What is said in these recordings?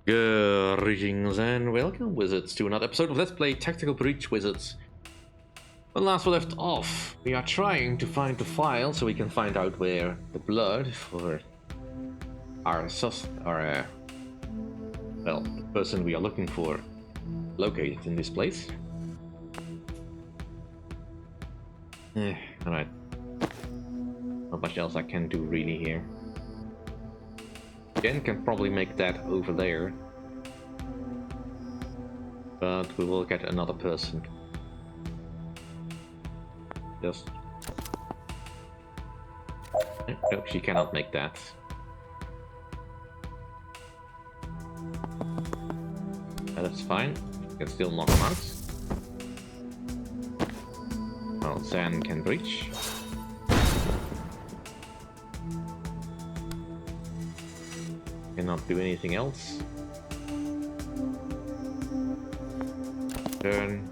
Greetings and welcome, wizards, to another episode of Let's Play Tactical Breach Wizards. When last we left off, we are trying to find the file so we can find out where the blood for our well, the person we are looking for located in this place. Alright. Not much else I can do really here. Jen can probably make that over there. But we will get another person. Just... No, she cannot make that. That's fine. You can still knock him out. Well, Zan can breach. Cannot do anything else. Turn.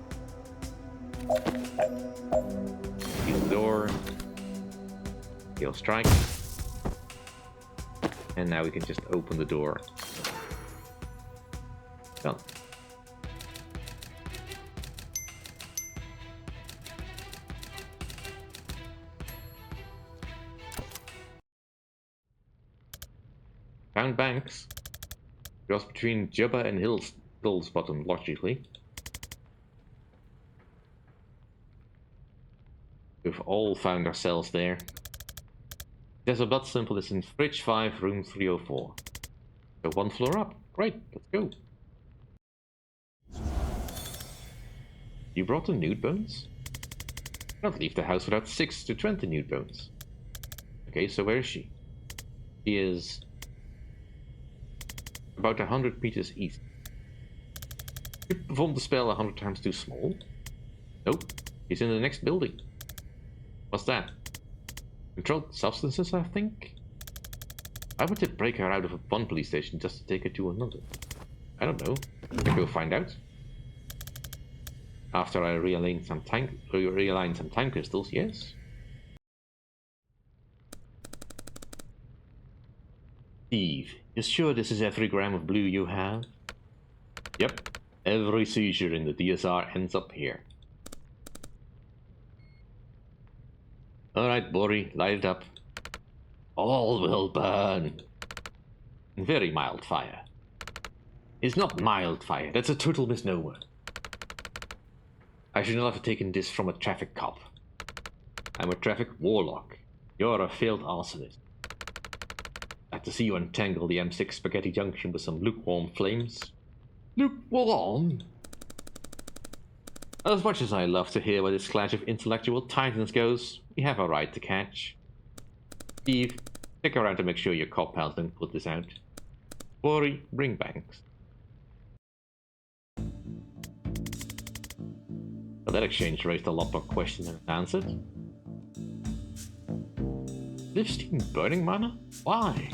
Heal the door. Heal strike. And now we can just open the door. Done. Found Banks. Cross between Jubba and Hill's bottom, logically. We've all found ourselves there. There's a blood sample that's in Fridge 5, room 304. So one floor up. Great, let's go. You brought the nude bones? Cannot leave the house without 6 to 20 nude bones. Okay, so where is she? She is about 100 meters east. You performed the spell 100 times too small? Nope, he's in the next building. What's that? Controlled substances, I think? Why would it break her out of one police station just to take her to another? I don't know. I'll go find out. After I realign some time crystals, yes? Steve, you sure this is every gram of blue you have? Yep. Every seizure in the DSR ends up here. Alright, Bori, light it up. All will burn. Very mild fire. It's not mild fire, that's a total misnomer. I should not have taken this from a traffic cop. I'm a traffic warlock. You're a failed arsonist. I'd like to see you untangle the M6 Spaghetti Junction with some lukewarm flames. Lukewarm? As much as I love to hear where this clash of intellectual titans goes, we have a ride to catch. Steve, stick around to make sure your cop pals don't put this out. Bori, bring Banks. Well, that exchange raised a lot more questions than answered. Livestein burning mana? Why?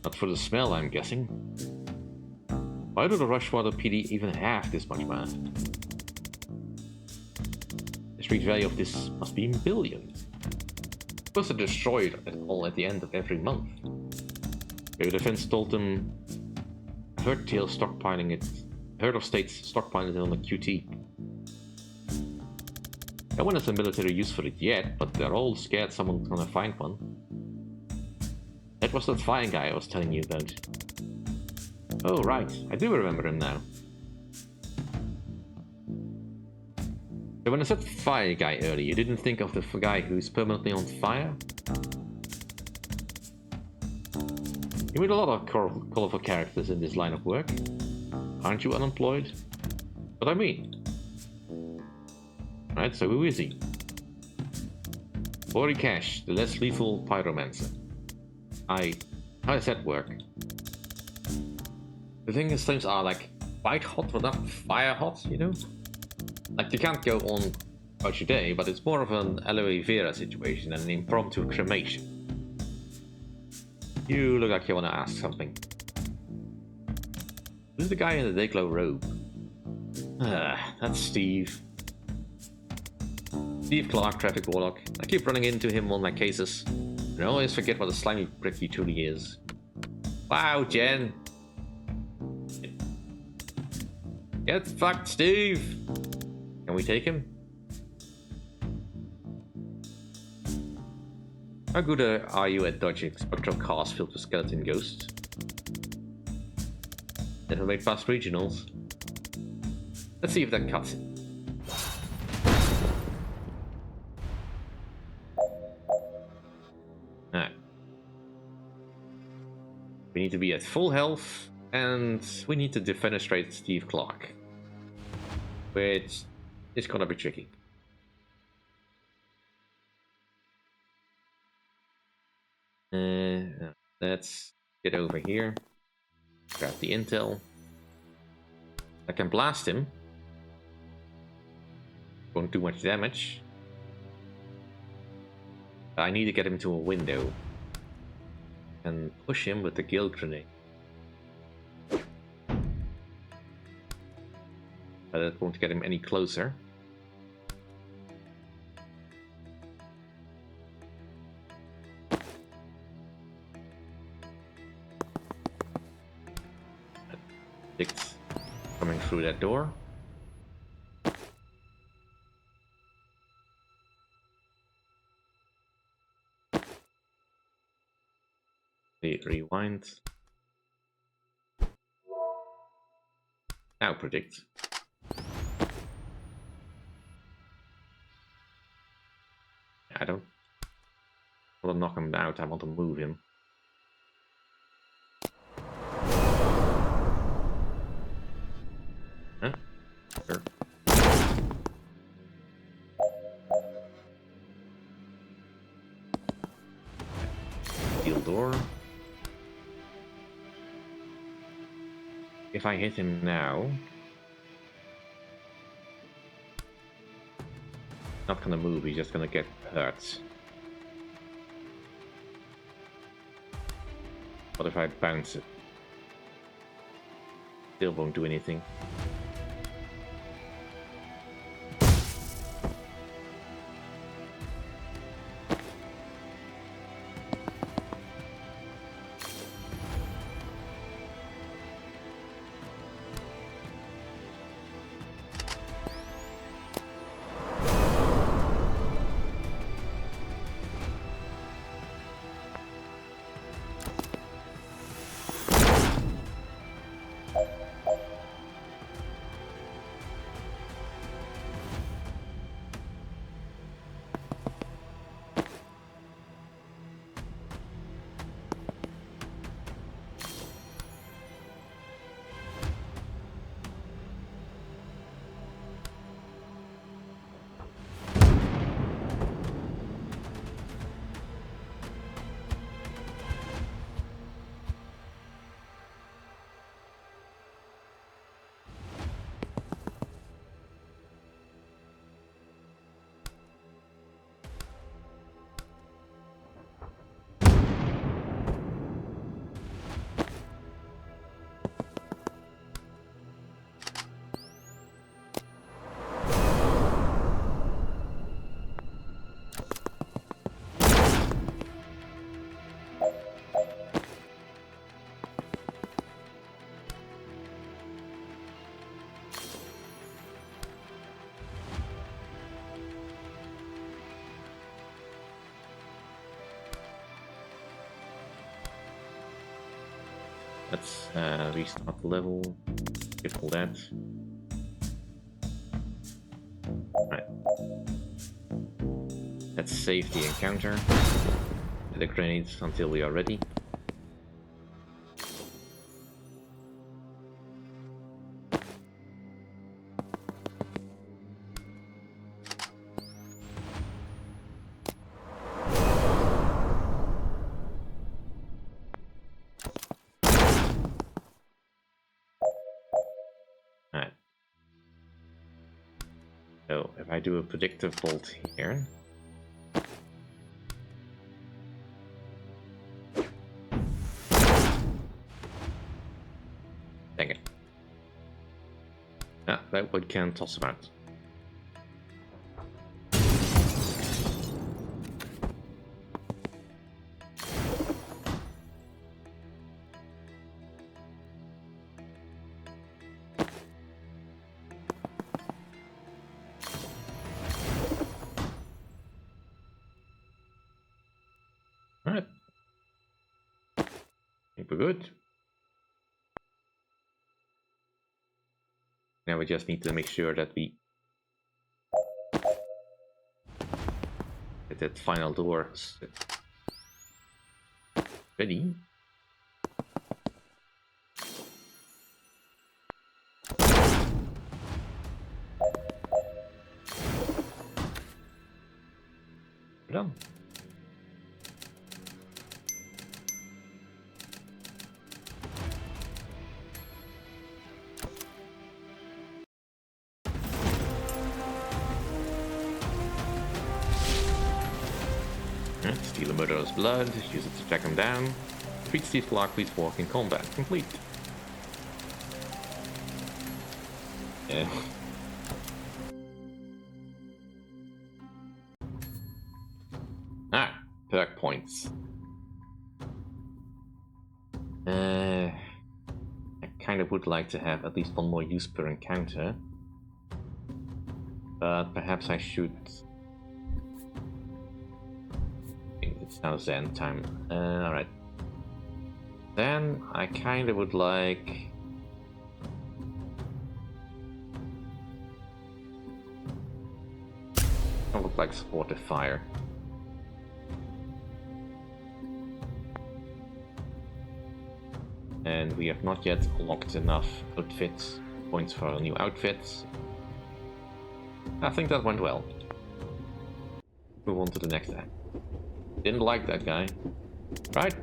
Not for the smell, I'm guessing. Why do the Rushwater PD even have this much mana? The street value of this must be in billions. Supposed to destroy it all at the end of every month. Your defense told them, I heard Tails stockpiling it. I heard of states stockpiling it on the QT. No one has a military use for it yet, but they're all scared someone's gonna find one. That was that fire guy I was telling you about. Oh right, I do remember him now. So when I said fire guy earlier, you didn't think of the guy who's permanently on fire? You meet a lot of colorful characters in this line of work. Aren't you unemployed? What I mean. Right, so who is he? Bori Cash, the less lethal pyromancer. How does that work? The thing is, things are like white hot but not fire hot, you know? Like you can't go on about your day, but it's more of an aloe vera situation than an impromptu cremation. You look like you want to ask something. This is the guy in the Dayglow robe. That's Steve. Steve Clark, traffic warlock. I keep running into him on my cases. I always forget what a slimy prick he truly is. Wow, Jen! Get fucked, Steve! Can we take him? How good are you at dodging spectral cars filled with skeleton ghosts? Never made past regionals. Let's see if that cuts it. Alright. We need to be at full health, and we need to defenestrate Steve Clark. Which is gonna be tricky. Let's get over here. Grab the intel. I can blast him. Won't do much damage. I need to get him to a window. And push him with the guild grenade. But that won't get him any closer. Coming through that door. Rewind. Now predict. I don't want to knock him out, I want to move him. Huh? Sure. Steel door. If I hit him now, not gonna move, he's just gonna get hurt. What if I bounce it? Still won't do anything. Let's restart the level, get all that. Right. Let's save the encounter, the grenades until we are ready. So if I do a predictive bolt here, dang it. Ah, that one can toss him out. Alright. I think we're good. Now we just need to make sure that we get that final door ready. We're done. Steal a murderer's blood, use it to track him down. Defeat Steve Clark, please walk in combat. Complete. Yeah. Ah, perk points. I kind of would like to have at least one more use per encounter. But perhaps I should... It's now Zen time. Alright. Then I kind of would like... I would like supportive fire. And we have not yet unlocked enough outfits, points for new outfits. I think that went well. Move on to the next act. Didn't like that guy. Right?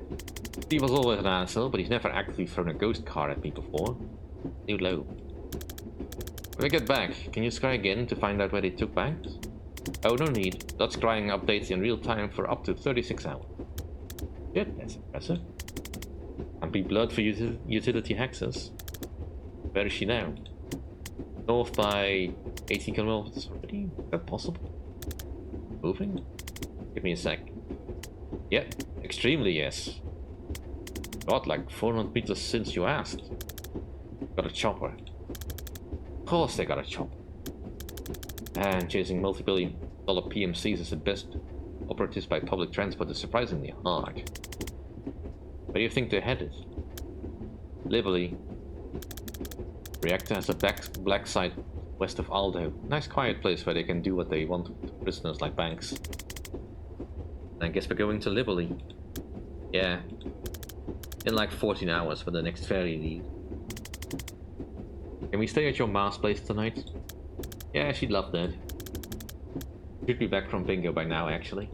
He was always an asshole, but he's never actually thrown a ghost card at me before. New low. When I get back, can you scry again to find out where they took banks? Oh, no need. Dot scrying updates in real time for up to 36 hours. Shit, that's impressive. Complete blood for utility hexes. Where is she now? North by 18 kilometers already? Is that possible? Moving? Give me a sec. Yeah, extremely yes. God, like 400 meters since you asked. Got a chopper. Of course they got a chopper. And chasing multi-billion-dollar PMCs as the best operatives by public transport is surprisingly hard. Where do you think they're headed? Lively. Reactor has a black site west of Aldo. Nice quiet place where they can do what they want with prisoners like Banks. I guess we're going to Lively. Yeah. In like 14 hours for the next ferry leave. Can we stay at your mom's place tonight? Yeah, she'd love that. Should be back from bingo by now, actually.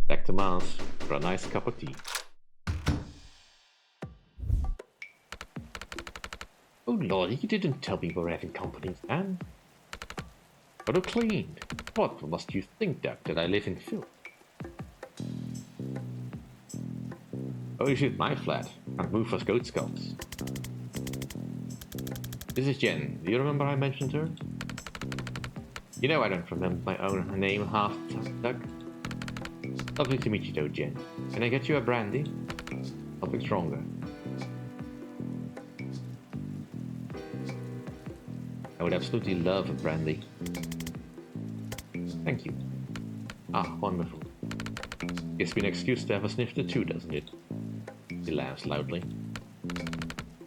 Back to Mars for a nice cup of tea. Oh lordy, you didn't tell me we're having company, man. But clean. What must you think, Doc, that I live in filth? Oh, you shoot my flat. Can't move for goat skulls. This is Jen. Do you remember I mentioned her? You know I don't remember my own name half, Doug. Lovely to meet you though, Jen. Can I get you a brandy? Something stronger. I would absolutely love a brandy. Thank you. Ah, wonderful. Gives me an excuse to have a snifter too, doesn't it? He laughs loudly.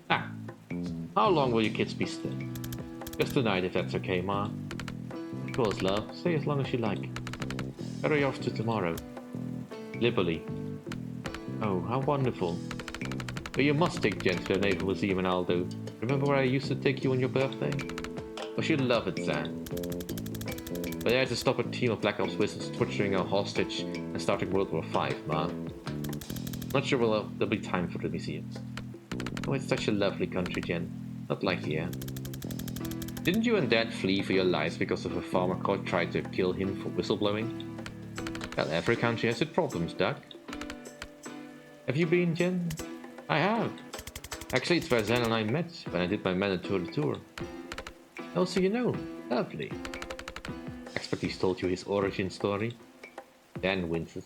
Ah, how long will you kids be staying? Just tonight, if that's okay, Ma. Of course, love. Stay as long as you like. Hurry off to tomorrow. Liberally. Oh, how wonderful. But you must take Jen to the Naval Museum in Aldo. Remember where I used to take you on your birthday? Oh, she'd love it, Zan. But I had to stop a team of Black Ops wizards torturing a hostage and starting World War V, Ma. Not sure there'll be time for the museum. Oh, it's such a lovely country, Jen. Not like here. Didn't you and Dad flee for your lives because of a farmer caught tried to kill him for whistleblowing? Well, every country has its problems, Doug. Have you been, Jen? I have. Actually, it's where Zen and I met when I did my mandatory tour. Oh, so you know. Lovely. Expect he's told you his origin story. Dan winces.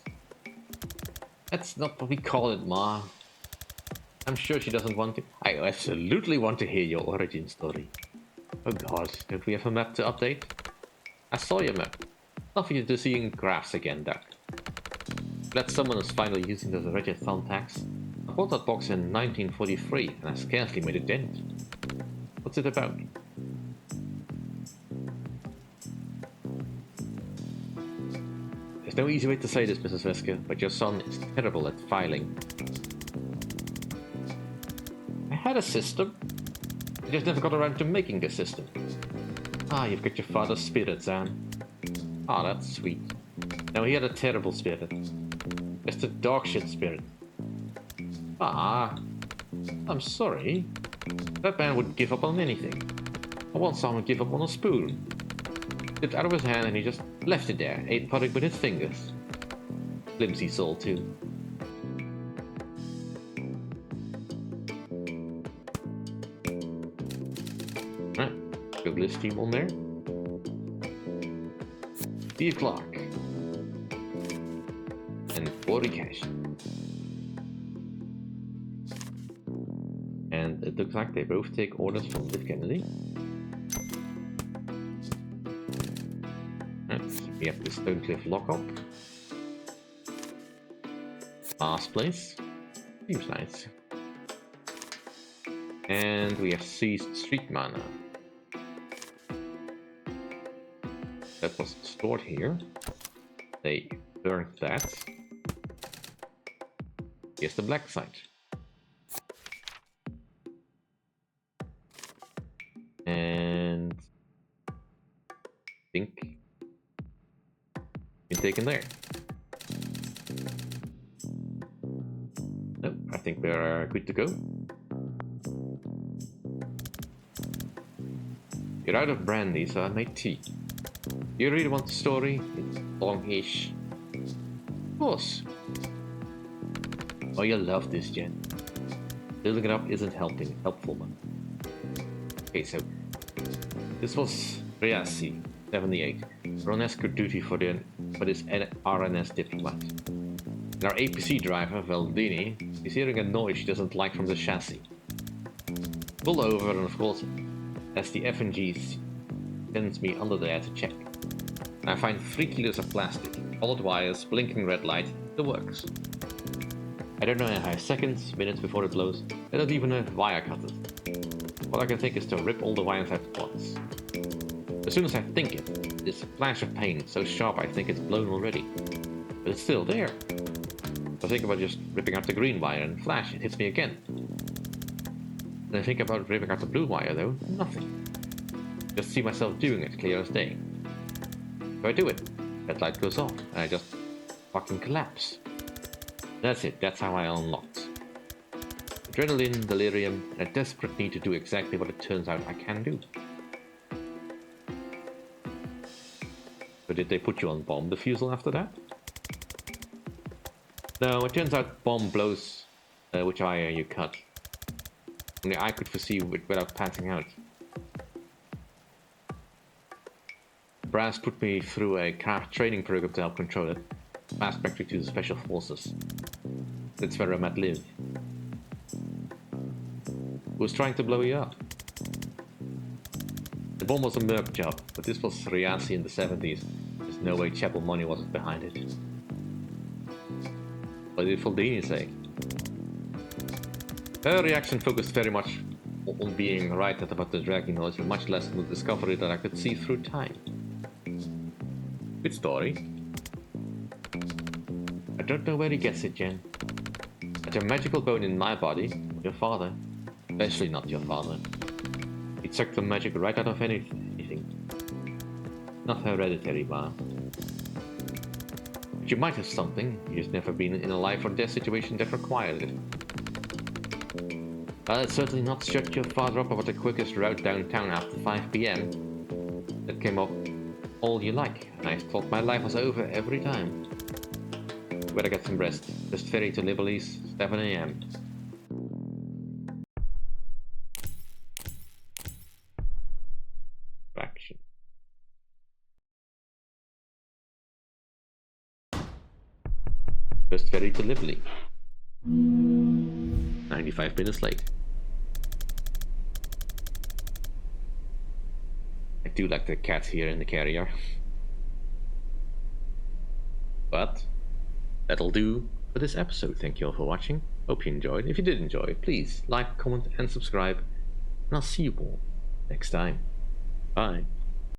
That's not what we call it, Ma. I'm sure she doesn't want to. I absolutely want to hear your origin story. Oh god, don't we have a map to update? I saw your map. Nothing to seeing graphs again, Doc. Glad someone is finally using those wretched thumbtacks. I bought that box in 1943 and I scarcely made a dent. What's it about? There's no easy way to say this, Mrs. Vesker, but your son is terrible at filing. I had a system. I just never got around to making the system. Ah, you've got your father's spirit, Zan. Ah, that's sweet. No, he had a terrible spirit. Just a dog shit spirit. Ah, I'm sorry. That man would give up on anything. I once saw him give up on a spoon. Slipped out of his hand and he just left it there, ate pudding with his fingers. Flimsy soul, too. Ah, good list team on there. Steve Clark. And 40 cash. And it looks like they both take orders from Liv Kennedy. We have the Stonecliff lockup. Mars Place. Seems nice. And we have seized Street Mana. That was stored here. They burned that. Here's the black site. And I think been taken there. No, I think we're good to go. You're out of brandy, so I made tea. You really want the story? It's long-ish. Of course. Oh, you love this, Jen. Building it up isn't helpful, man. Okay, so this was Riassi, 78. On escort duty for this RNS diplomat. And our APC driver, Valdini, is hearing a noise she doesn't like from the chassis. Pull over and of course, as the F&G sends me under there to check. And I find 3 kilos of plastic, colored wires, blinking red light, the works. I don't know how seconds, minutes before it blows, I don't even have wire cutters. All I can think is to rip all the wires out once. As soon as I think it, this flash of pain, so sharp I think it's blown already. But it's still there. I think about just ripping out the green wire and flash, it hits me again. Then I think about ripping out the blue wire though, nothing. Just see myself doing it clear as day. So I do it, that light goes off, and I just fucking collapse. That's it, that's how I unlocked. Adrenaline, delirium, and a desperate need to do exactly what it turns out I can do. So did they put you on bomb defusal after that? No, it turns out bomb blows which eye you cut. Only I could foresee without passing out. Brass put me through a craft training program to help control it. Fast back to the special forces. That's where I met Liv. Who was trying to blow you up. The bomb was a merc job, but this was Riassi in the 70s. There's no way Chapel money wasn't behind it. What did Faldini say? Her reaction focused very much on being right about the dragging noise, and much less on the discovery that I could see through time. Good story. I don't know where he gets it, Jen. Such a magical bone in my body, your father, especially not your father. He'd suck the magic right out of anything. Not hereditary, Ma. But you might have something, you've just never been in a life or death situation that required it. Well, it's certainly not shut your father up about the quickest route downtown after 5 PM. That came up all you like, and I thought my life was over every time. Better get some rest. Just ferry to Liberty's, 7 AM. Action. Just ferry to Liberty. 95 minutes late. I do like the cat here in the carrier. But that'll do for this episode. Thank you all for watching. Hope you enjoyed. If you did enjoy, please like, comment, and subscribe. And I'll see you all next time. Bye.